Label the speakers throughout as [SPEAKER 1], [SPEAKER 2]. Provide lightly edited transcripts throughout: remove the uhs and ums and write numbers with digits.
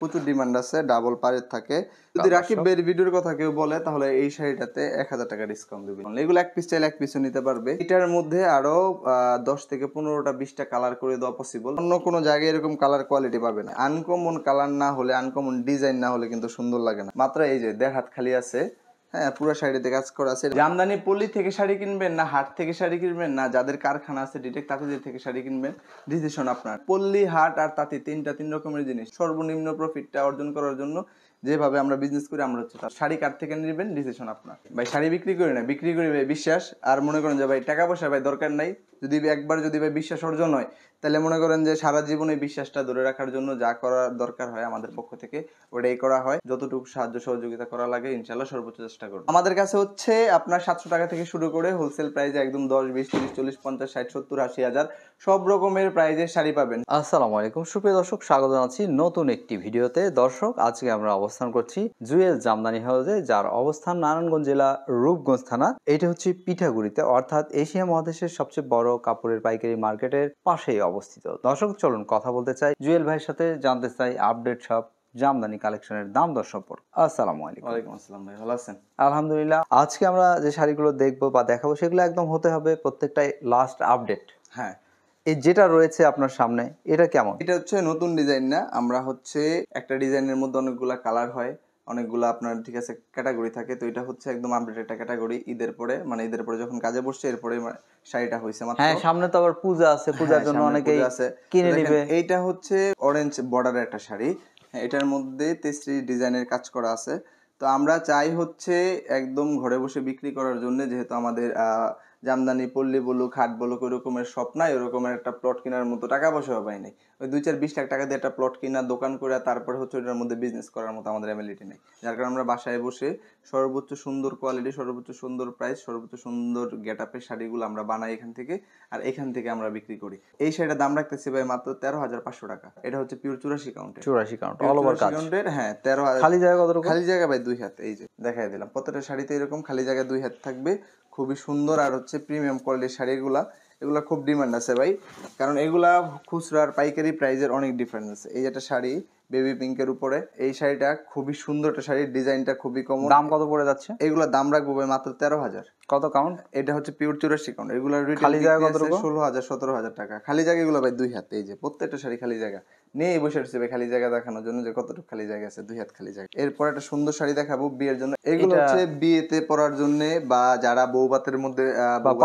[SPEAKER 1] প্রচুর ডিমান্ড আছে, ডাবল পাড়ের থাকে। যদি রাকিব ভাইয়ের ভিডিওর কথা কেউ বলে তাহলে এই শাড়িটাতে 1000 টাকা ডিসকাউন্ট দিবেন। এগুলো এক পিস চাইলে এক পিসও নিতে পারবে। এটার মধ্যে আরো 10 থেকে 15টা 20টা কালার করে দেওয়া পসিবল। অন্য কোনো জায়গায় এরকম কালার কোয়ালিটি পাবে না। আনকমন কালার না হলে, আনকমন ডিজাইন না হলে কিন্তু সুন্দর লাগে না। মাত্র এই যে 1.5 হাত খালি আছে। হ্যাঁ, পুরো শাড়িতে কাজ করা আছে। জামদানি পল্লী থেকে শাড়ি কিনবেন না হাট থেকে শাড়ি কিনবেন না যাদের কারখানা আছে ডিরেক্ট তাঁতিদের থেকে শাড়ি কিনবেন, ডিসিশন আপনার। পল্লী, হাট আর তাঁতি তিন রকমের জিনিস। সর্বনিম্ন প্রফিটটা অর্জন করার জন্য যেভাবে আমরা বিজনেস করি আমরা হচ্ছে শাড়ি কার থেকে নেবেন, ডিসিশন আপনার। ভাই শাড়ি বিক্রি করি না, বিক্রি করি ভাই বিশ্বাস। আর মনে করেন যে ভাই টাকা পয়সা ভাই দরকার নাই, যদি একবার যদি ভাই বিশ্বাস অর্জন হয় তাহলে মনে করেন যে সারা জীবনে বিশ্বাসটা ধরে রাখার জন্য যা করা দরকার হয় আমাদের পক্ষ থেকে ওটাই করা হয়। যতটুকু সাহায্য সহযোগিতা করা লাগে ইনশাল্লাহ সর্বোচ্চ চেষ্টা করব। আমাদের কাছে হচ্ছে আপনার 700 টাকা থেকে শুরু করে হোলসেল প্রাইসে একদম 10, 20, 30, 40, 50, 60, 70, 80 হাজার সব রকমের প্রাইজের শাড়ি পাবেন।
[SPEAKER 2] আসসালামু আলাইকুম সুপ্রিয় দর্শক, স্বাগত জানাচ্ছি নতুন একটি ভিডিওতে। দর্শক, আজকে আমরা অবস্থান করছি জুয়েল জামদানি হাউসে, যার অবস্থান নারায়ণগঞ্জ জেলা রূপগঞ্জ থানা। এটা হচ্ছে পিঠাগুড়িতে, অর্থাৎ এশিয়া মহাদেশের সবচেয়ে বড় কাপড়ের পাইকারি মার্কেটের পাশেই অবস্থিত। দর্শক, চলুন কথা বলতে চাই জুয়েল ভাইয়ের সাথে, জানতে চাই আপডেট সব জামদানি কালেকশনের দাম দর সম্পর্কে। আসসালামু আলাইকুম।
[SPEAKER 1] ওয়ালাইকুম আসসালাম ভাই, ভালো আছেন?
[SPEAKER 2] আলহামদুলিল্লাহ। আজকে আমরা যে শাড়িগুলো দেখবো বা দেখাবো সেগুলো একদম হতে হবে প্রত্যেকটাই লাস্ট আপডেট।
[SPEAKER 1] হ্যাঁ,
[SPEAKER 2] এই যেটা রয়েছে আপনার সামনে এটা কেমন?
[SPEAKER 1] এটা হচ্ছে নতুন ডিজাইন না, আমরা হচ্ছে একটা ডিজাইনের মধ্যে অনেকগুলা কালার হয়, অনেকগুলো আপনার ঠিক আছে ক্যাটাগরি থাকে। তো এটা হচ্ছে একদম আপডেট একটা ক্যাটাগরি। ঈদের পরে মানে ঈদের পরে যখন কাজে বসছে এরপরে শাড়িটা হয়েছে মাত্র।
[SPEAKER 2] হ্যাঁ, সামনে তো আবার পূজা আছে, পূজার জন্য অনেকেই কিনে নেবে।
[SPEAKER 1] এইটা হচ্ছে অরেঞ্জ বর্ডারের একটা শাড়ি। হ্যাঁ, এটার মধ্যে 33 ডিজাইনের কাজ করা আছে। তো আমরা চাই হচ্ছে একদম ঘরে বসে বিক্রি করার জন্য, যেহেতু আমাদের জামদানি পল্লী বলুক হাট বলুক ওই রকমের শপ নাই, ওই রকমের একটা প্লট কেনার মতো টাকা পয়সাও পাই নাই। ওই 2-4-20 লাখ টাকা দিয়ে একটা প্লট কিনা দোকান করে তারপরে হচ্ছে ওটার মধ্যে বিজনেস করার মতো আমাদের অ্যাবিলিটি নেই। যার কারণে আমরা বাসায় বসে সর্বোচ্চ সুন্দর কোয়ালিটি, সর্বোচ্চ সুন্দর প্রাইস, সর্বোচ্চ সুন্দর গেট আপের শাড়িগুলো আমরা বানাই এখান থেকে, আর এখান থেকে আমরা বিক্রি করি। এই শাড়িটার দাম রাখতেছি ভাই মাত্র 13,500 টাকা। এটা হচ্ছে পিওর 84 কাউন্টের।
[SPEAKER 2] 84 কাউন্ট অল ওভার কাজ।
[SPEAKER 1] হ্যাঁ, 13,000।
[SPEAKER 2] খালি জায়গা কতটুকু?
[SPEAKER 1] খালি জায়গা ভাই 2 হাত। এই যে দেখাই দিলাম, প্রত্যেকটা শাড়িতে এরকম খালি জায়গা 2 হাত থাকবে। খুবই সুন্দর আর হচ্ছে প্রিমিয়াম কোয়ালিটির শাড়িগুলা। এগুলা খুব ডিমান্ড আছে ভাই, কারণ এগুলা খুচরা আর পাইকারি প্রাইজের অনেক ডিফারেন্স আছে। এই একটা শাড়ি বেবি পিঙ্কের উপরে, এই শাড়িটা খুবই সুন্দর একটা শাড়ি, ডিজাইনটা খুবই কমন।
[SPEAKER 2] দাম কত পড়ে যাচ্ছে?
[SPEAKER 1] এগুলোর দাম রাখবো ভাই মাত্র 13,000।
[SPEAKER 2] কত কাউন্ট?
[SPEAKER 1] এটা হচ্ছে পিওর 84 কাউন্ট। এগুলোর
[SPEAKER 2] খালি জায়গা কতটুকু?
[SPEAKER 1] 16,000 17,000 টাকা। খালি জায়গা এগুলো ভাই 2 হাত। এই যে প্রত্যেকটা শাড়ি খালি জায়গা নিয়ে বসে আসছে ভাই, খালি জায়গা দেখানোর জন্য যে কতটুকু খালি জায়গা আছে। 2 হাত খালি জায়গা। এরপর একটা সুন্দর শাড়ি দেখাবো বিয়ের জন্য। এগুলো হচ্ছে বিয়েতে পরার জন্য বা যারা বউভাতের মধ্যে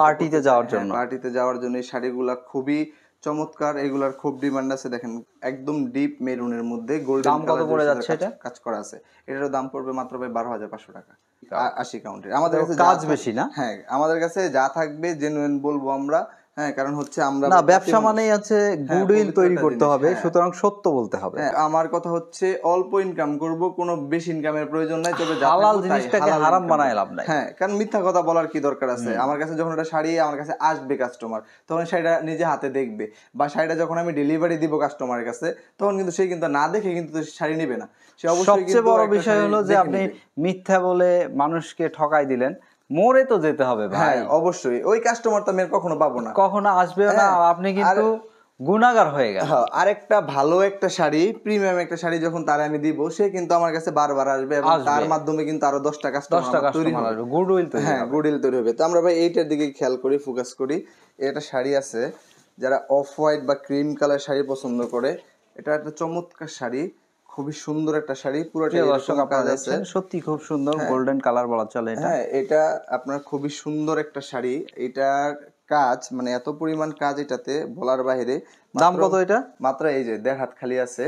[SPEAKER 2] পার্টিতে যাওয়ার জন্য,
[SPEAKER 1] পার্টিতে যাওয়ার জন্য এই শাড়িগুলা খুবই চমৎকার। এগুলার খুব ডিমান্ড আছে। দেখেন একদম ডিপ মেরুনের মধ্যে গোল্ডেন
[SPEAKER 2] দাম কত পড়ে যাচ্ছে? এটা
[SPEAKER 1] কাজ করা আছে। এটারও দাম পড়বে মাত্র ভাই 12,500 টাকা। 80 কাউন্টের। আমাদের কাছে
[SPEAKER 2] কাজ বেশি না?
[SPEAKER 1] হ্যাঁ, আমাদের কাছে যা থাকবে জেনুইন বলবো আমরা। হ্যাঁ, কারণ হচ্ছে আমরা
[SPEAKER 2] না, ব্যবসা মানেই আছে গুডউইল তৈরি করতে হবে, সুতরাং সত্য বলতে হবে।
[SPEAKER 1] হ্যাঁ, আমার কথা হচ্ছে অল্প ইনকাম করব, কোনো বেশি ইনকামের প্রয়োজন নাই, তবে
[SPEAKER 2] হালাল জিনিসটাকে হারাম বানায় লাভ নাই।
[SPEAKER 1] হ্যাঁ, কারণ মিথ্যা কথা বলার কি দরকার আছে? আমার কাছে যখন একটা শাড়ি আমার কাছে আসবে কাস্টমার, তখন শাড়িটা নিজে হাতে দেখবে, বা শাড়িটা যখন আমি ডেলিভারি দিব কাস্টমারের কাছে তখন কিন্তু সে কিন্তু না দেখে কিন্তু শাড়ি নেবে না। সে অবশ্যই
[SPEAKER 2] সবচেয়ে বড় বিষয় হলো যে আপনি মিথ্যা বলে মানুষকে ঠকাই দিলেন, মরে তো যেতে হবে ভাই।
[SPEAKER 1] হ্যাঁ, অবশ্যই ওই কাস্টমার তো আমি কখনো পাবো না,
[SPEAKER 2] কখনো আসবে না। আপনি কিন্তু গুনাহগার হয়ে গেল।
[SPEAKER 1] আরেকটা ভালো একটা শাড়ি, প্রিমিয়াম একটা শাড়ি যখন তারে আমি দিব, সে কিন্তু আমার কাছে বারবার আসবে এবং তার মাধ্যমে কিন্তু আরো 10টা কাস্টমার তৈরি হবে, গুডউইল তৈরি হবে। হ্যাঁ, গুডউইল তৈরি হবে। তো আমরা ভাই এইটার দিকে খেয়াল করি, ফোকাস করি। এটা শাড়ি আছে যারা অফ হোয়াইট বা ক্রিম কালার শাড়ি পছন্দ করে, এটা একটা চমৎকার শাড়ি, খুবই সুন্দর একটা শাড়ি। পুরোটা এরকম কাজ আছে,
[SPEAKER 2] সত্যি খুব সুন্দর, গোল্ডেন কালার বলা চলে এটা।
[SPEAKER 1] হ্যাঁ, এটা আপনার খুবই সুন্দর একটা শাড়ি। এটার কাজ মানে এত পরিমাণ কাজ এটাতে বলার বাইরে।
[SPEAKER 2] দাম কত এটা?
[SPEAKER 1] মাত্র এই যে 1.5 হাত খালি আছে।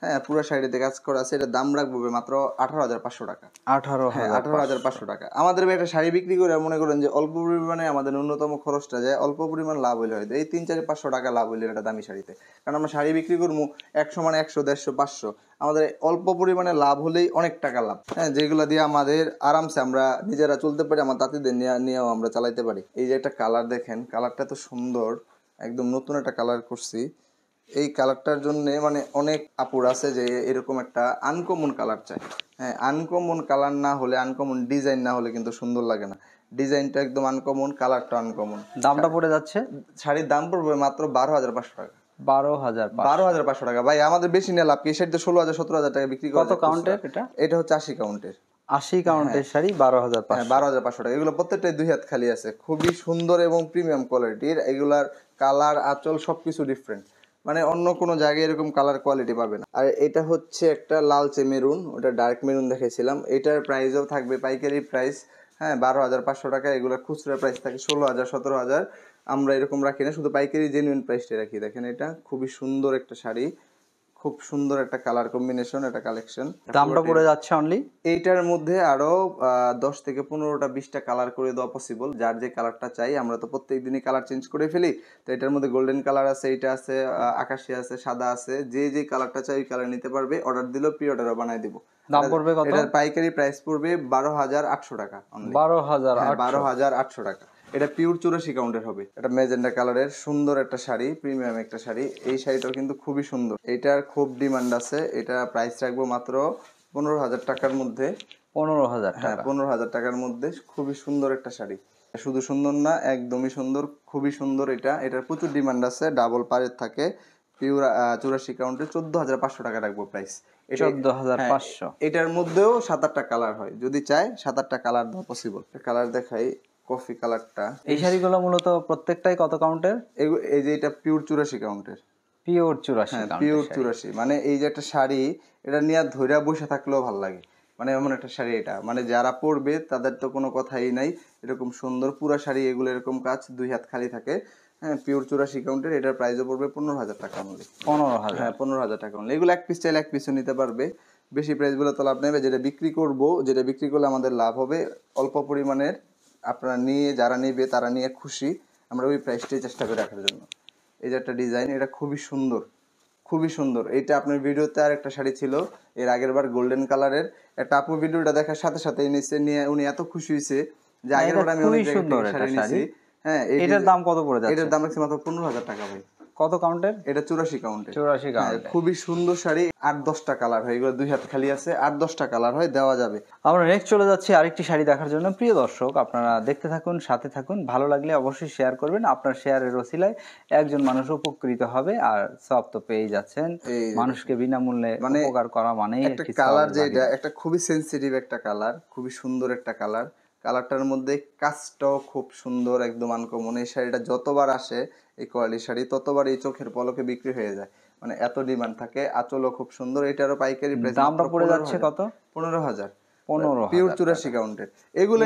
[SPEAKER 1] হ্যাঁ, পুরো শাড়িতে কাজ করা আছে। এটা দাম রাখবো মাত্র 18,500 টাকা। 18,500 টাকা। আমাদের একটা শাড়ি বিক্রি করে মনে করেন যে অল্প পরিমাণে আমাদের ন্যূনতম খরচটা যায়, অল্প পরিমাণ লাভ হইলে হয়তো এই 3-4-500 টাকা লাভ হইলে একটা দামি শাড়িতে। কারণ আমরা শাড়ি বিক্রি করবো 100 মানে 100, 150, 500। আমাদের অল্প পরিমাণে লাভ হলেই অনেক টাকা লাভ। হ্যাঁ, যেগুলো দিয়ে আমাদের আরামসে আমরা নিজেরা চলতে পারি, আমার তাঁতিদের নিয়েও আমরা চালাইতে পারি। এই যে একটা কালার দেখেন, কালারটা তো সুন্দর, একদম নতুন একটা কালার করছি। এই কালারটার জন্য মানে অনেক আপুর আছে যে এরকম একটা আনকমন কালার চাই। হ্যাঁ, আনকমন কালার না হলে, আনকমন ডিজাইন না হলে কিন্তু সুন্দর লাগে না। ডিজাইনটা একদম আনকমন, কালারটা আনকমন।
[SPEAKER 2] দামটা পড়ে যাচ্ছে,
[SPEAKER 1] শাড়ির দাম পড়বে মাত্র 12,500 টাকা।
[SPEAKER 2] 12,500
[SPEAKER 1] 12,500 টাকা। ভাই আমাদের বেশি নিয়ে লাভ কি? এই শাড়িতে 16,000 17,000 টাকা বিক্রি করা
[SPEAKER 2] কত
[SPEAKER 1] যায়
[SPEAKER 2] কাউন্টের
[SPEAKER 1] খুচরা।
[SPEAKER 2] এটা?
[SPEAKER 1] এটা হচ্ছে 80 কাউন্টের।
[SPEAKER 2] 80 কাউন্টের শাড়ি 12,500।
[SPEAKER 1] হ্যাঁ 12,500 টাকা। এগুলো প্রত্যেকটাই 2 হাত খালি আছে, খুবই সুন্দর এবং প্রিমিয়াম কোয়ালিটির। এগুলার কালার আঁচল সবকিছু ডিফারেন্ট, মানে অন্য কোনো জায়গায় এরকম কালার কোয়ালিটি পাবে না। আর এটা হচ্ছে একটা লালচে মেরুন, ওটা ডার্ক মেরুন দেখাইছিলাম। এটার প্রাইসও থাকবে পাইকারি প্রাইস, হ্যাঁ 12,500 টাকা। এগুলোর খুচরা প্রাইস থাকে 16,000 17,000। আমরা এরকম রাখি না, শুধু পাইকারি জেনুইন প্রাইসটাই রাখি। দেখেন এটা খুবই সুন্দর একটা শাড়ি, খুব সুন্দর একটা কালার কম্বিনেশন, একটা কালেকশন।
[SPEAKER 2] দামটা পড়ে যাচ্ছে অনলি,
[SPEAKER 1] এইটার মধ্যে আরো 10 থেকে 15টা 20টা কালার করে দেওয়া পসিবল, যার যে কালারটা চাই। আমরা তো প্রত্যেক দিনই কালার চেঞ্জ করে ফেলি, তো এটার মধ্যে গোল্ডেন কালার আছে, এটা আছে, আকাশি আছে, সাদা আছে। যে যে কালারটা চাই ওই কালার নিতে পারবে। অর্ডার দিলেও প্রি অর্ডারও বানাই দিব।
[SPEAKER 2] দাম পড়বে কত?
[SPEAKER 1] এটার পাইকারি প্রাইস পড়বে 12,800 টাকা।
[SPEAKER 2] 12,800
[SPEAKER 1] টাকা। এটা পিওর 84 কাউন্টের হবে। এটা মেজেন্ডা কালারের সুন্দর একটা শাড়ি, প্রিমিয়াম একটা শাড়ি। এই শাড়িটাও কিন্তু খুবই সুন্দর, এটার খুব ডিমান্ড আছে। এটা প্রাইস রাখবো মাত্র 15,000 টাকার মধ্যে।
[SPEAKER 2] 15,000
[SPEAKER 1] হ্যাঁ
[SPEAKER 2] টাকা।
[SPEAKER 1] 15,000 টাকার মধ্যে খুবই সুন্দর একটা শাড়ি। শুধু সুন্দর না, একদমই সুন্দর, খুবই সুন্দর। এটার প্রচুর ডিমান্ড আছে, ডাবল পাড়ের থাকে, পিওর 84 কাউন্টে। 14,500 টাকা রাখবো প্রাইস।
[SPEAKER 2] 14,500।
[SPEAKER 1] এটার মধ্যেও 7-8টা কালার হয়, যদি চাই 7-8টা কালার দেওয়া পসিবল। কালার দেখাই, কফি কালারটা।
[SPEAKER 2] এই শাড়িগুলো মূলত প্রত্যেকটাই কত কাউন্টের?
[SPEAKER 1] এই যে এটা পিওর 84 কাউন্টের।
[SPEAKER 2] পিওর 84
[SPEAKER 1] হ্যাঁ
[SPEAKER 2] কাউন্টের
[SPEAKER 1] পিওর
[SPEAKER 2] শাড়ি।
[SPEAKER 1] 84, মানে এই যে একটা শাড়ি, এটা নিয়ে ধইরা বসে থাকলেও ভালো লাগে, মানে এমন একটা শাড়ি এটা। মানে যারা পরবে তাদের তো কোনো কথাই নাই, এরকম সুন্দর পুরা শাড়ি। এগুলো এরকম কাজ, 2 হাত খালি থাকে। হ্যাঁ পিওর 84 কাউন্টের। এটার প্রাইসও পড়বে 15,000 টাকা অনলি।
[SPEAKER 2] 15,000।
[SPEAKER 1] হ্যাঁ 15,000 টাকা অনলি। এগুলো এক পিস চাইলে এক পিসও নিতে পারবে। বেশি প্রাইস বলে তো লাভ নেবে। যেটা বিক্রি করলে আমাদের লাভ হবে অল্প পরিমাণের। আপনারা নিয়ে, যারা নেবে তারা নিয়ে খুশি, আমরা ওই প্রাইসটাই চেষ্টা করে রাখার জন্য। এই যে একটা ডিজাইন, এটা খুবই সুন্দর, খুবই সুন্দর। এইটা আপনার ভিডিওতে আর একটা শাড়ি ছিল এর আগের বার, গোল্ডেন কালারের। একটা আপু ভিডিওটা দেখার সাথে সাথে নিয়ে উনি এত খুশি হয়েছে যে আগের বার আমি অনেক জায়গা থেকে শাড়ি নিয়েছি। হ্যাঁ
[SPEAKER 2] এটার দাম কত পড়ে যাচ্ছে?
[SPEAKER 1] এটার দাম রাখছি মাত্র 15,000 টাকা ভাই।
[SPEAKER 2] কত কাউন্টের?
[SPEAKER 1] এটা 84 কাউন্টে।
[SPEAKER 2] 84 কাউন্টের।
[SPEAKER 1] খুবই সুন্দর শাড়ি। 8-10টা কালার হয়, এগুলো 2 হাত খালি আছে, 8-10টা কালার হয়, দেওয়া যাবে।
[SPEAKER 2] আমরা নেক্সট চলে যাচ্ছি আরেকটি শাড়ি দেখার জন্য। প্রিয় দর্শক, আপনারা দেখতে থাকুন, সাথে থাকুন। ভালো লাগলে অবশ্যই শেয়ার করবেন। আপনার শেয়ারের ওসিলায় একজন মানুষ উপকৃত হবে, আর সব তো পেয়ে যাচ্ছেন। মানুষকে বিনামূল্যে উপকার করা মানেই
[SPEAKER 1] একটা কালার, যে এটা একটা খুবই সেনসিটিভ একটা কালার, খুবই সুন্দর একটা কালার। কালারটার মধ্যে কাজটাও খুব সুন্দর, একদম আনকমন। এই শাড়িটা যতবার আসে, এই কোয়ালিটির শাড়ি, ততবার এই চোখের পলকে বিক্রি হয়ে যায়, মানে এত ডিমান্ড থাকে। আঁচলও খুব সুন্দর। এটারও পাইকারি প্রাইস
[SPEAKER 2] দামটা পড়ে যাচ্ছে কত?
[SPEAKER 1] 15,000।
[SPEAKER 2] 15,000
[SPEAKER 1] পিওর 84 কাউন্টের। এগুলো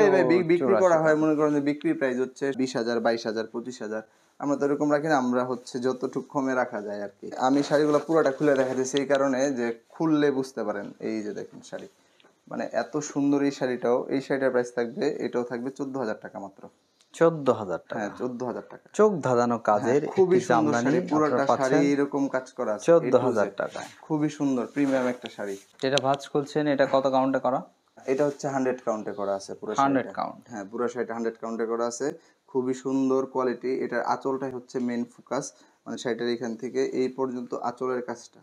[SPEAKER 1] বিক্রি করা হয়, মনে করেন যে বিক্রি প্রাইস হচ্ছে 20,000 22,000 25,000। আমরা তো এরকম রাখি না, আমরা হচ্ছে যতটুকু কমে রাখা যায় আর কি। আমি শাড়িগুলো পুরোটা খুলে দেখাচ্ছি এই কারণে যে খুললে বুঝতে পারেন। এই যে দেখেন শাড়ি, মানে এত সুন্দর এই শাড়িটাও। এই শাড়িটার প্রাইস থাকবে, এটাও থাকবে 14,000 টাকা মাত্র।
[SPEAKER 2] 14,000 টাকা।
[SPEAKER 1] হ্যাঁ 14,000 টাকা।
[SPEAKER 2] চোখ ধাঁধানো কাজের
[SPEAKER 1] খুবই
[SPEAKER 2] একটি
[SPEAKER 1] সুন্দর
[SPEAKER 2] জামদানি
[SPEAKER 1] শাড়ি, পুরোটা
[SPEAKER 2] আপনারা
[SPEAKER 1] শাড়ি
[SPEAKER 2] পাচ্ছেন
[SPEAKER 1] এরকম কাজ করা আছে
[SPEAKER 2] 14,000 টাকায়।
[SPEAKER 1] খুবই সুন্দর প্রিমিয়াম একটা শাড়ি।
[SPEAKER 2] যেটা ভাঁজ খুলছেন, এটা কত কাউন্টে করা?
[SPEAKER 1] এটা হচ্ছে 100 কাউন্টে করা আছে পুরো
[SPEAKER 2] 100
[SPEAKER 1] শাড়িটা।
[SPEAKER 2] কাউন্ট।
[SPEAKER 1] হ্যাঁ পুরো শাড়িটা 100 কাউন্টে করা আছে, খুবই সুন্দর কোয়ালিটি। এটার আঁচলটাই হচ্ছে মেইন ফোকাস, মানে শাড়িটার এখান থেকে এই পর্যন্ত আঁচলের কাজটা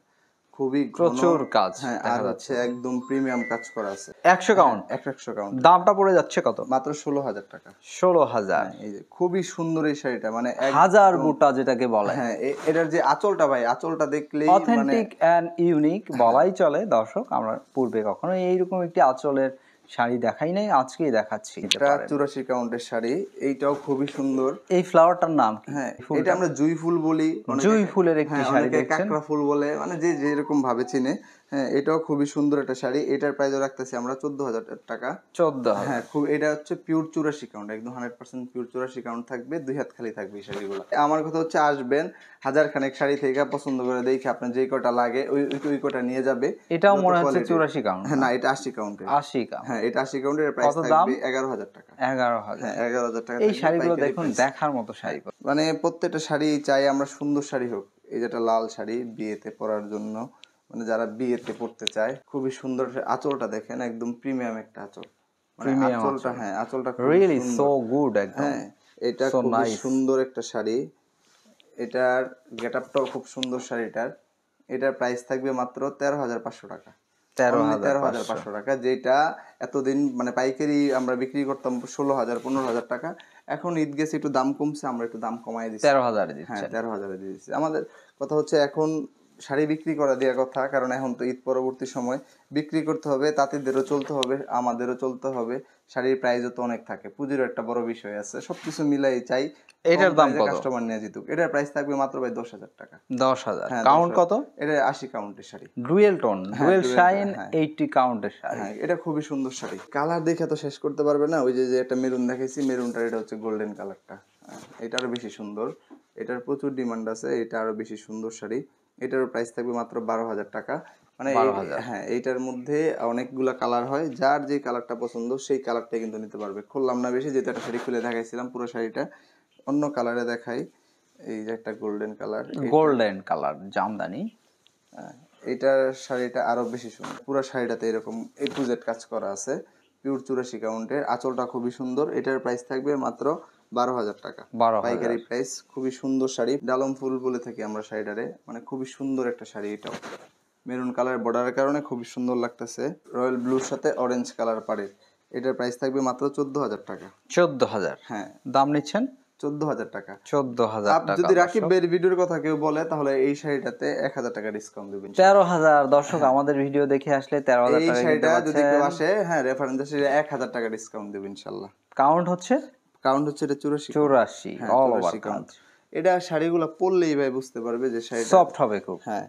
[SPEAKER 1] খুবই ঘন।
[SPEAKER 2] প্রচুর কাজ।
[SPEAKER 1] হ্যাঁ আর হচ্ছে একদম প্রিমিয়াম কাজ করা আছে।
[SPEAKER 2] 100 কাউন্ট।
[SPEAKER 1] 100 কাউন্ট।
[SPEAKER 2] দামটা পড়ে যাচ্ছে কত?
[SPEAKER 1] মাত্র 16,000 টাকা।
[SPEAKER 2] 16,000।
[SPEAKER 1] এই যে খুবই সুন্দর এই শাড়িটা, মানে
[SPEAKER 2] হাজার বুটা যেটাকে বলে।
[SPEAKER 1] হ্যাঁ এটার যে আঁচলটা ভাই, আঁচলটা দেখলেই
[SPEAKER 2] অথেন্টিক এন্ড ইউনিক বলাই চলে। দর্শক, আমরা পূর্বে কখনো এইরকম একটি আঁচলের শাড়ি দেখাই নাই, আজকেই দেখাচ্ছি।
[SPEAKER 1] এটা 84 কাউন্টের শাড়ি, এইটাও খুবই সুন্দর।
[SPEAKER 2] এই ফ্লাওয়ারটার নাম কি?
[SPEAKER 1] হ্যাঁ এটা আমরা জুই ফুল বলি।
[SPEAKER 2] জুই ফুলের একটি শাড়ি দেখছেন,
[SPEAKER 1] কাকড়া ফুল বলে, মানে যে যেরকম ভাবে চিনে। হ্যাঁ এটাও খুবই সুন্দর একটা শাড়ি। এটার প্রাইসও রাখতেছি আমরা 14,000 টাকা।
[SPEAKER 2] 14,000।
[SPEAKER 1] হ্যাঁ এটা হচ্ছে পিওর 84 কাউন্ট, একদম 100% পিওর 84 কাউন্ট থাকবে। 2 হাত খালি থাকবে এই শাড়িগুলো। আমার কথা হচ্ছে আসবেন, হাজার খানেক শাড়ি থেকে পছন্দ করে দেখে আপনার যেই কটা লাগে ওই কটা নিয়ে যাবে।
[SPEAKER 2] এটাও মনে হচ্ছে 84 কাউন্ট।
[SPEAKER 1] হ্যাঁ না, এটা 80 কাউন্টের।
[SPEAKER 2] 80 কাউন্ট।
[SPEAKER 1] হ্যাঁ এটা 80 কাউন্টের। প্রাইস থাকবে 11,000 টাকা।
[SPEAKER 2] 11,000।
[SPEAKER 1] হ্যাঁ 11,000 টাকা।
[SPEAKER 2] এই শাড়িগুলো দেখুন, দেখার মতো শাড়ি।
[SPEAKER 1] মানে প্রত্যেকটা শাড়ি চাই আমরা সুন্দর শাড়ি হোক। এই যেটা লাল শাড়ি বিয়েতে পরার জন্য, মানে যারা বিয়েতে পড়তে চায়, খুবই সুন্দর। আঁচলটা দেখেন, একদম প্রিমিয়াম একটা আঁচল, মানে আঁচলটা। হ্যাঁ আঁচলটা
[SPEAKER 2] রিয়েলি সো গুড একদম।
[SPEAKER 1] হ্যাঁ এটা খুবই সুন্দর একটা শাড়ি। এটার গেটআপটাও খুব সুন্দর শাড়িটার। এটার প্রাইস থাকবে মাত্র 13,500 টাকা। 13,500 টাকা, যেটা এতদিন মানে পাইকারি আমরা বিক্রি করতাম 16,000 15,000 টাকা। এখন ঈদ গেছে একটু দাম কমছে, আমরা একটু দাম কমাই দিচ্ছি।
[SPEAKER 2] 13,000
[SPEAKER 1] হ্যাঁ,
[SPEAKER 2] দিচ্ছেন।
[SPEAKER 1] 13,000 দিয়ে দিচ্ছি। আমাদের কথা হচ্ছে এখন শাড়ি বিক্রি করা দেওয়ার কথা, কারণ এখন তো ঈদ পরবর্তী সময় বিক্রি করতে হবে, তাঁতিদেরও চলতে হবে, আমাদেরও চলতে হবে। শাড়ির প্রাইসও তো অনেক থাকে, পুঁজিরও একটা বড় বিষয় আছে, সবকিছু মিলাই চাই
[SPEAKER 2] এটার দাম কত?
[SPEAKER 1] কাস্টমার নিয়ে জিতুক। এটার প্রাইস থাকবে মাত্র ভাই 10,000 টাকা।
[SPEAKER 2] 10,000
[SPEAKER 1] হ্যাঁ,
[SPEAKER 2] কাউন্ট কত?
[SPEAKER 1] এটা 80 কাউন্টের sari,
[SPEAKER 2] dual tone, dual shine,
[SPEAKER 1] হ্যাঁ
[SPEAKER 2] 80 কাউন্টের শাড়ি।
[SPEAKER 1] হ্যাঁ, এটা খুবই সুন্দর শাড়ি। কালার দেখে তো শেষ করতে পারবে না। ওই যে যে একটা মেরুন দেখাইছি, মেরুনটা এটা হচ্ছে গোল্ডেন কালারটা, এটা আরো বেশি সুন্দর, এটার প্রচুর ডিমান্ড আছে, এটা আরো বেশি সুন্দর শাড়ি। এটারও প্রাইস থাকবে মাত্র 12,000 টাকা। মানে
[SPEAKER 2] 12,000।
[SPEAKER 1] হ্যাঁ, এইটার মধ্যে অনেকগুলা কালার হয়, যার যে কালারটা পছন্দ সেই কালারটা কিন্তু নিতে পারবে। খুললাম না বেশি, যেটা একটা শাড়ি খুলে দেখাইছিলাম পুরো শাড়িটা, অন্য কালারে দেখাই। এই যে একটা golden colour,
[SPEAKER 2] golden colour Jamdani.
[SPEAKER 1] এইটার শাড়িটা আরো বেশি সুন্দর, পুরো শাড়িটাতে এরকম A to Z কাজ করা আছে, পিওর 84 কাউন্টের, আঁচলটা খুবই সুন্দর। এটার প্রাইস থাকবে মাত্র 12,000 টাকা,
[SPEAKER 2] 12,000
[SPEAKER 1] পাইকারি প্রাইস। খুবই সুন্দর শাড়ি, ডালম ফুল বলে থাকি আমরা শাড়িটারে, মানে খুবই সুন্দর একটা শাড়ি। এটাও মেরুন কালার বর্ডারের কারণে খুবই সুন্দর লাগতেছে, রয়্যাল ব্লুর সাথে অরেঞ্জ কালার পাড়ের। এটার প্রাইস থাকবে মাত্র 14,000 টাকা।
[SPEAKER 2] 14,000
[SPEAKER 1] হ্যাঁ,
[SPEAKER 2] দাম নিচ্ছেন
[SPEAKER 1] 14,000 টাকা।
[SPEAKER 2] 14,000 টাকা।
[SPEAKER 1] যদি রাকিব ভাইয়ের ভিডিওর কথা কেউ বলে, তাহলে এই শাড়িটাতে 1,000 টাকা ডিসকাউন্ট দিবেন।
[SPEAKER 2] 13,000 দর্শক আমাদের ভিডিও দেখে আসলে 13,000
[SPEAKER 1] এই
[SPEAKER 2] টাকা
[SPEAKER 1] শাড়িটা যদি কেউ আসে, হ্যাঁ রেফারেন্স আসে, 1,000 টাকা ডিসকাউন্ট দেব ইনশাআল্লাহ।
[SPEAKER 2] কাউন্ট হচ্ছে
[SPEAKER 1] কাউন্ট হচ্ছে এটা 84।
[SPEAKER 2] 84
[SPEAKER 1] হ্যাঁ,
[SPEAKER 2] অল ওভার
[SPEAKER 1] 84
[SPEAKER 2] কাউন্ট।
[SPEAKER 1] এটা শাড়িগুলো পরলেই ভাই বুঝতে পারবে যে শাড়িটা
[SPEAKER 2] সফট হবে খুব।
[SPEAKER 1] হ্যাঁ,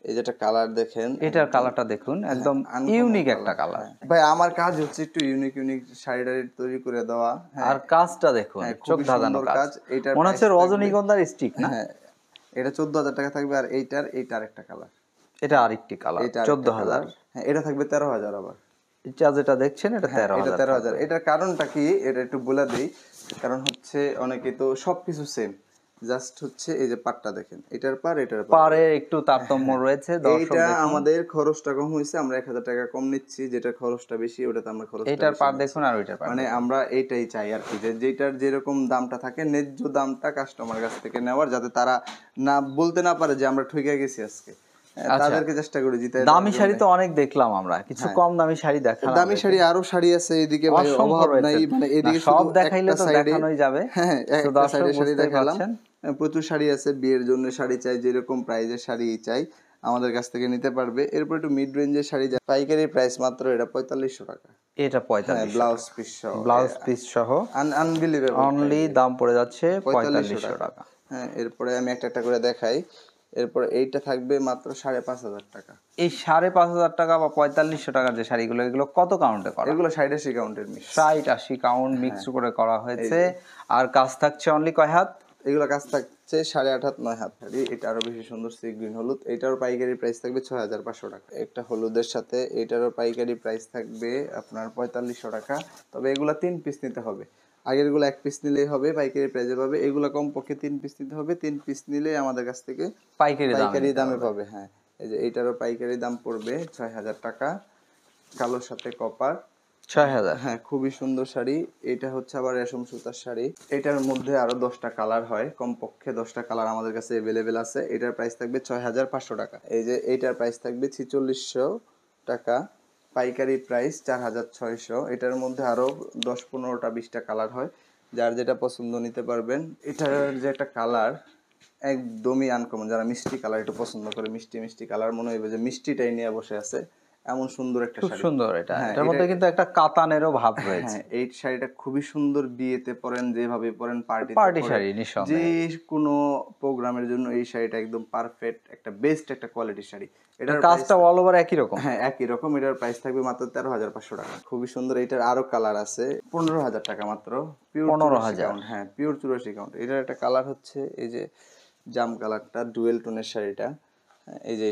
[SPEAKER 1] এই যেটা কালার দেখেন,
[SPEAKER 2] এটার কালারটা দেখুন, একদম ইউনিক একটা কালার।
[SPEAKER 1] ভাই আমার কাজ হচ্ছে একটু ইউনিক ইউনিক শাড়িটা তৈরি করে দেওয়া। হ্যাঁ,
[SPEAKER 2] আর কাজটা দেখুন, চোখ ধাঁধানো কাজ,
[SPEAKER 1] এটার
[SPEAKER 2] মনে হচ্ছে রজনীগন্ধার স্টিক না?
[SPEAKER 1] হ্যাঁ, এটা 14,000 টাকা থাকবে। আর এইটার একটা কালার,
[SPEAKER 2] এটা আরেকটি কালার, 14,000।
[SPEAKER 1] হ্যাঁ, এটা থাকবে 13,000 আবার।
[SPEAKER 2] এটা যেটা দেখছেন এটা
[SPEAKER 1] এটা
[SPEAKER 2] 13,000।
[SPEAKER 1] 13,000। এটার কারণটা কি, এটা একটু বলে দিই। কারণ হচ্ছে অনেকে তো সবকিছু সেম, জাস্ট হচ্ছে এই যে পাটটা দেখেন, এটার এটার
[SPEAKER 2] পারে একটু তারতম্য রয়েছে দর্শক
[SPEAKER 1] এইটা
[SPEAKER 2] দেখুন।
[SPEAKER 1] আমাদের খরচটা কম হয়েছে, আমরা 1,000 টাকা কম নিচ্ছি, যেটা খরচটা বেশি ওটাতে আমরা খরচ।
[SPEAKER 2] এটার পার দেখুন আর ওইটার পার,
[SPEAKER 1] মানে আমরা এইটাই চাই আর কি, যে যেটার যেরকম দামটা থাকে ন্যায্য দামটা কাস্টমার কাছ থেকে নেওয়ার, যাতে তারা না বলতে না পারে যে আমরা ঠকে গেছি আজকে। তাদেরকে চেষ্টা করি জিতে।
[SPEAKER 2] দামি শাড়ি তো অনেক দেখলাম আমরা, কিছু কম দামি শাড়ি দেখান।
[SPEAKER 1] দামি শাড়ি আরো শাড়ি আছে এদিকে ভাই, অভাব নাই। মানে এদিকে
[SPEAKER 2] সব দেখাইলে তো দেখানোই যাবে।
[SPEAKER 1] হ্যাঁ, একটা সাইডে শাড়ি দেখালাম, প্রচুর শাড়ি আছে। বিয়ের জন্য শাড়ি চাই, যেরকম প্রাইজের শাড়ি চাই আমাদের কাছ থেকে নিতে পারবে। এরপর একটু মিড রেঞ্জের শাড়ি, পাইকারি প্রাইস মাত্র এটা 4,500 টাকা।
[SPEAKER 2] এটা 45,
[SPEAKER 1] ব্লাউজ পিস সহ,
[SPEAKER 2] ব্লাউজ পিস সহ
[SPEAKER 1] আনবিলিভেবল
[SPEAKER 2] অনলি দাম পড়ে যাচ্ছে 4500 টাকা।
[SPEAKER 1] হ্যাঁ, এরপরে আমি একটা একটা করে দেখাই। এরপরে এইটা থাকবে মাত্র 5,500 টাকা।
[SPEAKER 2] এই 5,500 টাকা বা 4500 টাকার যে শাড়িগুলো, এগুলো কত কাউন্টে করা?
[SPEAKER 1] এগুলো 60-80 কাউন্টের মিক্স,
[SPEAKER 2] 60-80 কাউন্ট মিক্স করে করা হয়েছে। আর কাজ থাকছে অনলি কয় হাত?
[SPEAKER 1] এগুলো কাজ থাকছে 8.5 হাত 9 হাত শাড়ি। এটা আরো বেশি সুন্দর, সি গ্রিন হলুদ। এটারও পাইকারি প্রাইস থাকবে 6,500 টাকা। একটা হলুদের সাথে এটারও পাইকারি প্রাইস থাকবে আপনার 4,500 টাকা। তবে এগুলা 3 পিস নিতে হবে, আগের গুলো 1 পিস নিলেই হবে, পাইকারি প্রাইসে পাবে। এগুলো কমপক্ষে 3 পিস নিতে হবে, 3 পিস নিলে আমাদের কাছ থেকে পাইকারি দামে পাবে। হ্যাঁ, এই যে এইটারও পাইকারি দাম পড়বে 6,000 টাকা, কালোর সাথে কপার,
[SPEAKER 2] 6,000।
[SPEAKER 1] হ্যাঁ, খুবই সুন্দর শাড়ি। এটা হচ্ছে আবার রেশম সুতার শাড়ি। এটার মধ্যে আরো 10টা কালার হয়, কমপক্ষে 10টা কালার আমাদের কাছে अवेलेबल আছে। এটার প্রাইস থাকবে 6,500 টাকা। এই যে এইটার প্রাইস থাকবে 4600 টাকা, পাইকারি প্রাইস 4,600। এটার মধ্যে আরো 10, 15টা, 20টা কালার হয়, যার যেটা পছন্দ নিতে পারবেন। এটার যে একটা কালার একদমই আনকমন, যারা মিষ্টি কালার একটু পছন্দ করে, মিষ্টি মিষ্টি কালার, মনে হইবে যে মিষ্টিটাই নিয়ে বসে আছে, এমন সুন্দর একটা শাড়ি।
[SPEAKER 2] খুব সুন্দর এটা। এটার মধ্যে কিন্তু একটা কাতানেরও ভাব রয়েছে।
[SPEAKER 1] হ্যাঁ, এই শাড়িটা খুবই সুন্দর, বিয়েতে পরেন, যেভাবে পরেন,
[SPEAKER 2] পার্টি শাড়ি নিঃসন্দেহে।
[SPEAKER 1] যে কোনো প্রোগ্রামের জন্য এই শাড়িটা একদম পারফেক্ট, একটা বেস্ট একটা কোয়ালিটির শাড়ি।
[SPEAKER 2] এটার কাজটা অল ওভার একই রকম।
[SPEAKER 1] হ্যাঁ, একই রকম। এটার প্রাইস থাকবে মাত্র 13,500 টাকা। খুবই সুন্দর। এটার আরো কালার আছে, 15,000 টাকা মাত্র, পিওর
[SPEAKER 2] 15,000।
[SPEAKER 1] হ্যাঁ, পিওর 84 কাউন্ট। এটার একটা কালার হচ্ছে এই যে জাম কালারটা, ডুয়েল টোনের শাড়িটা, এই যে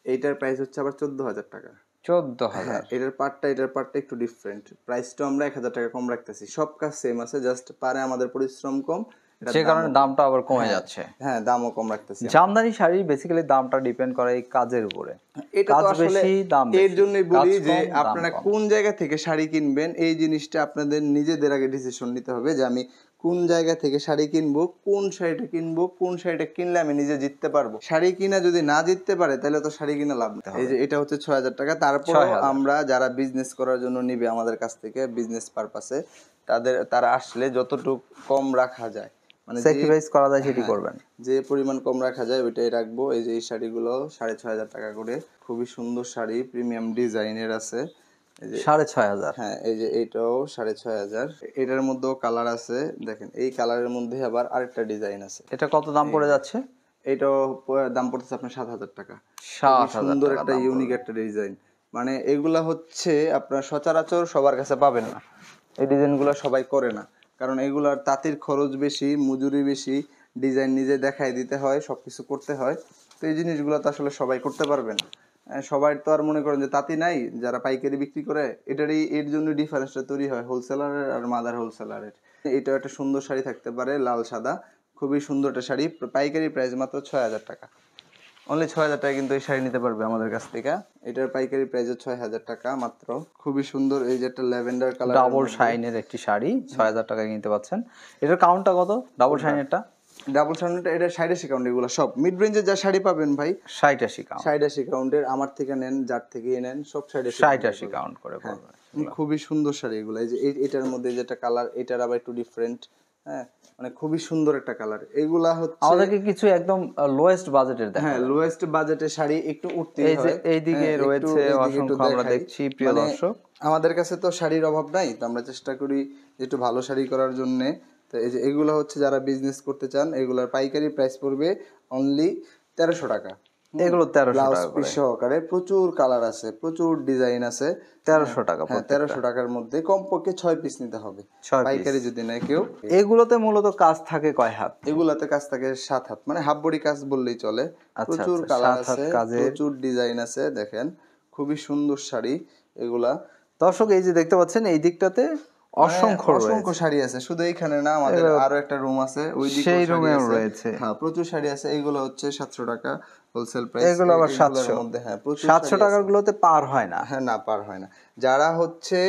[SPEAKER 1] এইটার প্রাইস হচ্ছে আবার 14,000 টাকা।
[SPEAKER 2] 14,000।
[SPEAKER 1] এটার পার্টটা একটু ডিফারেন্ট, প্রাইসটা আমরা 1,000 টাকা কম রাখতেছি। সব কাজ সেম আছে, জাস্ট পারে আমাদের পরিশ্রম কম,
[SPEAKER 2] যে কারণে দামটা আবার কমে যাচ্ছে।
[SPEAKER 1] হ্যাঁ, দামও কম রাখতেছি।
[SPEAKER 2] জামদানি শাড়ি বেসিক্যালি দামটা ডিপেন্ড করে এই কাজের উপরে।
[SPEAKER 1] এটা তো আসলে এর জন্যই বলি যে আপনারা
[SPEAKER 2] কম।
[SPEAKER 1] কোন জায়গা থেকে শাড়ি কিনবেন, এই জিনিসটা আপনাদের নিজেদের আগে ডিসিশন নিতে হবে, যে আমি কোন জায়গা থেকে শাড়ি কিনবো, কোন শাড়িটা কিনবো, কোন শাড়িটা কিনলে আমি নিজে জিততে পারবো। শাড়ি কিনা যদি না জিততে পারে তাহলে তো শাড়ি কিনা লাভ নেই। এই যে এটা হচ্ছে 6,000 টাকা। তারপর
[SPEAKER 2] 6,000
[SPEAKER 1] আমরা যারা বিজনেস করার জন্য নিবে আমাদের কাছ থেকে বিজনেস পারপাসে, তারা আসলে যতটুকু কম রাখা যায়, মানে
[SPEAKER 2] স্যাক্রিফাইস করা যায় সেটি করবেন।
[SPEAKER 1] যে পরিমাণ কম রাখা যায় ওইটাই রাখবো। এই যে এই শাড়িগুলো 6,500 টাকা করে, খুবই সুন্দর শাড়ি, প্রিমিয়াম ডিজাইনের আছে।
[SPEAKER 2] 6,500।
[SPEAKER 1] হ্যাঁ, এই যে এইটাও 6,500। এটার মধ্যেও কালার আছে, দেখেন এই কালারের মধ্যে আবার আরেকটা ডিজাইন আছে।
[SPEAKER 2] এটা কত দাম পড়ে যাচ্ছে?
[SPEAKER 1] এটাও দাম পড়তেছে আপনার 7,000 টাকা।
[SPEAKER 2] 7,000
[SPEAKER 1] সুন্দর
[SPEAKER 2] টাকা
[SPEAKER 1] একটা
[SPEAKER 2] দাম
[SPEAKER 1] ইউনিক একটা ডিজাইন, মানে এগুলা হচ্ছে আপনার সচরাচর সবার কাছে পাবেন না। এই ডিজাইনগুলো সবাই করে না, কারণ এগুলার তাঁতির খরচ বেশি, মজুরি বেশি, ডিজাইন নিজে দেখাই দিতে হয়, সবকিছু করতে হয়। তো এই জিনিসগুলো তো আসলে সবাই করতে পারবে না। সবাই তো আর মনে করেন যে তাঁতি নাই, যারা পাইকারি বিক্রি করে, এর জন্য ডিফারেন্সটা তৈরি হয় হোলসেলারের আর মাদার হোলসেলারের। এটাও একটা সুন্দর শাড়ি থাকতে পারে, লাল সাদা, খুবই সুন্দর একটা শাড়ি। পাইকারি প্রাইস মাত্র 6,000 টাকা। অনলি 6,000 টাকা কিন্তু এই শাড়ি নিতে পারবে আমাদের কাছ থেকে। এটার পাইকারি প্রাইস 6,000 টাকা মাত্র। খুবই সুন্দর, এই যে একটা ল্যাভেন্ডার কালার
[SPEAKER 2] ডাবল শাইনের একটি শাড়ি 6,000 টাকায় কিনতে পাচ্ছেন। এটার কাউন্টটা কত ডাবল শাইনেরটা?
[SPEAKER 1] ডাবল শাড়িটা এটা 60-80 কাউন্ট। এগুলো সব মিড রেঞ্জের যা শাড়ি পাবেন ভাই
[SPEAKER 2] 60-80 কাউন্ট।
[SPEAKER 1] 60-80 কাউন্টের, আমার থেকে নেন, যার থেকে নেন, সব
[SPEAKER 2] 60-80 কাউন্ট করে পড়বে।
[SPEAKER 1] খুবই সুন্দর শাড়ি এগুলো। এই যে এটার মধ্যে যেটা কালার, এটার আবার একটু ডিফারেন্ট। হ্যাঁ, মানে খুবই সুন্দর একটা কালার। এগুলা হচ্ছে
[SPEAKER 2] আমাদেরকে কিছু একদম লোয়েস্ট বাজেটের দেখাবেন।
[SPEAKER 1] হ্যাঁ, লোয়েস্ট বাজেটের শাড়ি একটু উঠতে
[SPEAKER 2] এই যে
[SPEAKER 1] হয়।
[SPEAKER 2] এইদিকে রয়েছে অসংখ্য, আমরা দেখছি প্রিয় দর্শক।
[SPEAKER 1] আমাদের কাছে তো শাড়ির অভাব নাই, তো আমরা চেষ্টা করি একটু ভালো শাড়ি করার জন্য। তো এই যে এগুলো হচ্ছে যারা বিজনেস করতে চান, এগুলোর পাইকারি প্রাইস পড়বে অনলি 1300 টাকা।
[SPEAKER 2] এগুলো 1300 টাকা
[SPEAKER 1] পিস সহকারে, প্রচুর কালার আছে, প্রচুর ডিজাইন আছে।
[SPEAKER 2] 1300 টাকা।
[SPEAKER 1] হ্যাঁ, 1300 টাকার মধ্যে কমপক্ষে 6 পিস নিতে হবে পাইকারি যদি নেয় কেউ।
[SPEAKER 2] এগুলোতে মূলত কাজ থাকে কয় হাত?
[SPEAKER 1] এগুলাতে কাজ থাকে 7 হাত, মানে হাফ বডি কাজ বললেই চলে। প্রচুর কালার আছে, প্রচুর ডিজাইন আছে। দেখেন খুবই সুন্দর শাড়ি এগুলা।
[SPEAKER 2] দর্শক এই যে দেখতে পাচ্ছেন এই দিকটাতে অসংখ্য
[SPEAKER 1] শাড়ি আছে। শুধু এইখানে না, আমাদের আরো একটা রুম আছে, ওই দিকে
[SPEAKER 2] সেই রুমেও রয়েছে।
[SPEAKER 1] হ্যাঁ, প্রচুর শাড়ি আছে। এগুলো হচ্ছে 700 টাকা হোলসেল প্রাইস।
[SPEAKER 2] এগুলো আবার 700
[SPEAKER 1] মধ্যে। হ্যাঁ, প্রচুর
[SPEAKER 2] 700 টাকার গুলোতে পার হয় না।
[SPEAKER 1] হ্যাঁ, না, পার হয় না। যারা হচ্ছে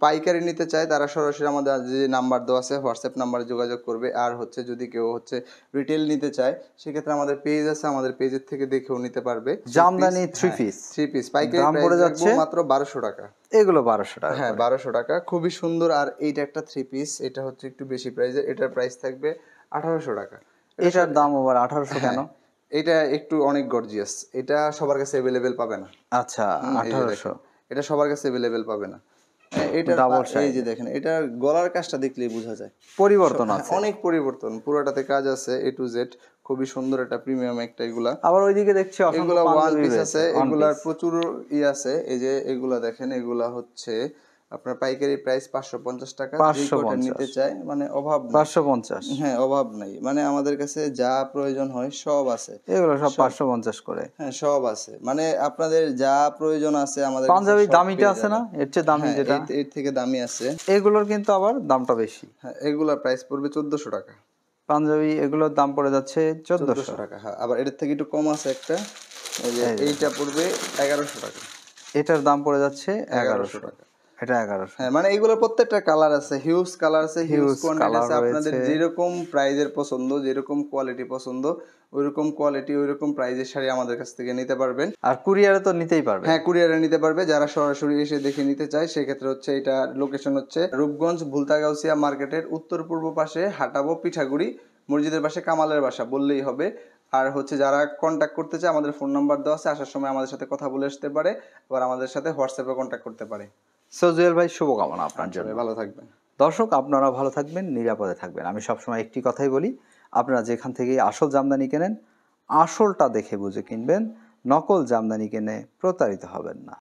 [SPEAKER 1] পাইকারি নিতে চায় তারা সরাসরি আমাদের যে নাম্বার দেওয়া আছে হোয়াটসঅ্যাপ নাম্বারে যোগাযোগ করবে। আর হচ্ছে যদি কেউ হচ্ছে রিটেল নিতে চায়, সেক্ষেত্রে আমাদের পেজ আছে, আমাদের পেজের থেকে দেখেও নিতে পারবে।
[SPEAKER 2] জামদানি 3 পিস
[SPEAKER 1] পাইকারি দাম পড়ে যাচ্ছে মাত্র 1200 টাকা।
[SPEAKER 2] এগুলো 1200 টাকা।
[SPEAKER 1] হ্যাঁ, 1200 টাকা, খুবই সুন্দর। আর এইটা একটা 3 পিস, এটা হচ্ছে একটু বেশি প্রাইসের, এটার প্রাইস থাকবে 1800 টাকা।
[SPEAKER 2] এটার দাম আবার 1800 কেন?
[SPEAKER 1] এটা একটু অনেক গর্জিয়াস, এটা সবার কাছে अवेलेबल পাবে না।
[SPEAKER 2] আচ্ছা, 1800।
[SPEAKER 1] এটা সবার কাছে अवेलेबल পাবে না। এটা এই যে দেখেন, এটা গলার কাজটা দেখলেই বোঝা যায়
[SPEAKER 2] পরিবর্তন আছে,
[SPEAKER 1] অনেক পরিবর্তন। পুরোটাতে কাজ আছে A to Z, খুবই সুন্দর একটা প্রিমিয়াম একটা। এগুলা
[SPEAKER 2] আবার ওইদিকে দেখছি
[SPEAKER 1] এগুলা ওয়ান পিস আছে, এগুলার প্রচুর আছে। এই যে এগুলা দেখেন, এগুলা হচ্ছে আপনার পাইকারি প্রাইস 550 টাকা। যে কোটা নিতে চায়, মানে অভাব নাই।
[SPEAKER 2] 550।
[SPEAKER 1] হ্যাঁ, অভাব নাই, মানে আমাদের কাছে যা প্রয়োজন হয় সব আছে।
[SPEAKER 2] এগুলো সব 550 করে।
[SPEAKER 1] হ্যাঁ, সব আছে, মানে আপনাদের যা প্রয়োজন আছে আমাদের কাছে।
[SPEAKER 2] পাঞ্জাবি দামিটা আছে না, এর চেয়ে দামি যেটা,
[SPEAKER 1] এর থেকে দামি আছে।
[SPEAKER 2] এগুলোর কিন্তু আবার দামটা বেশি।
[SPEAKER 1] হ্যাঁ, এগুলা প্রাইস পড়বে 1400 টাকা।
[SPEAKER 2] পাঞ্জাবি এগুলোর দাম পড়ে যাচ্ছে 1400
[SPEAKER 1] টাকা। হ্যাঁ, আবার এর থেকে একটু কম আছে একটা, এই যে এইটা পড়বে 1100 টাকা।
[SPEAKER 2] এটার দাম পড়ে যাচ্ছে 1100
[SPEAKER 1] টাকা।
[SPEAKER 2] এটা 1100।
[SPEAKER 1] হ্যাঁ, মানে এগুলোর প্রত্যেকটা কালার আছে, হিউজ কালার আছে, হিউজ কোয়ান্টিটি আছে। আপনাদের যেরকম প্রাইজের পছন্দ, যেরকম কোয়ালিটি পছন্দ, ওইরকম কোয়ালিটি ওইরকম প্রাইজের শাড়ি আমাদের কাছ থেকে নিতে পারবেন।
[SPEAKER 2] আর কুরিয়ারে তো নিতেই পারবে।
[SPEAKER 1] হ্যাঁ, কুরিয়ারে নিতে পারবে। যারা সরাসরি এসে দেখে নিতে চায়, সেক্ষেত্রে হচ্ছে এটা লোকেশন হচ্ছে রূপগঞ্জ ভুলতাগাউসিয়া মার্কেটের উত্তর পূর্ব পাশে হাটাবো পিঠাগুড়ি মসজিদের পাশে কামালের বাসা বললেই হবে। আর হচ্ছে যারা কন্ট্যাক্ট করতে চায়, আমাদের ফোন নাম্বার দেওয়া আছে, আসার সময় আমাদের সাথে কথা বলে আসতে পারে, আবার আমাদের সাথে হোয়াটসঅ্যাপে কন্ট্যাক্ট করতে পারে।
[SPEAKER 2] সো জুয়েল ভাই, শুভকামনা আপনার জন্য।
[SPEAKER 1] ভালো থাকবেন
[SPEAKER 2] দর্শক, আপনারা ভালো থাকবেন, নিরাপদে থাকবেন। আমি সবসময় একটি কথাই বলি, আপনারা যেখান থেকে আসল জামদানি কেনেন, আসলটা দেখে বুঝে কিনবেন, নকল জামদানি কিনে প্রতারিত হবেন না।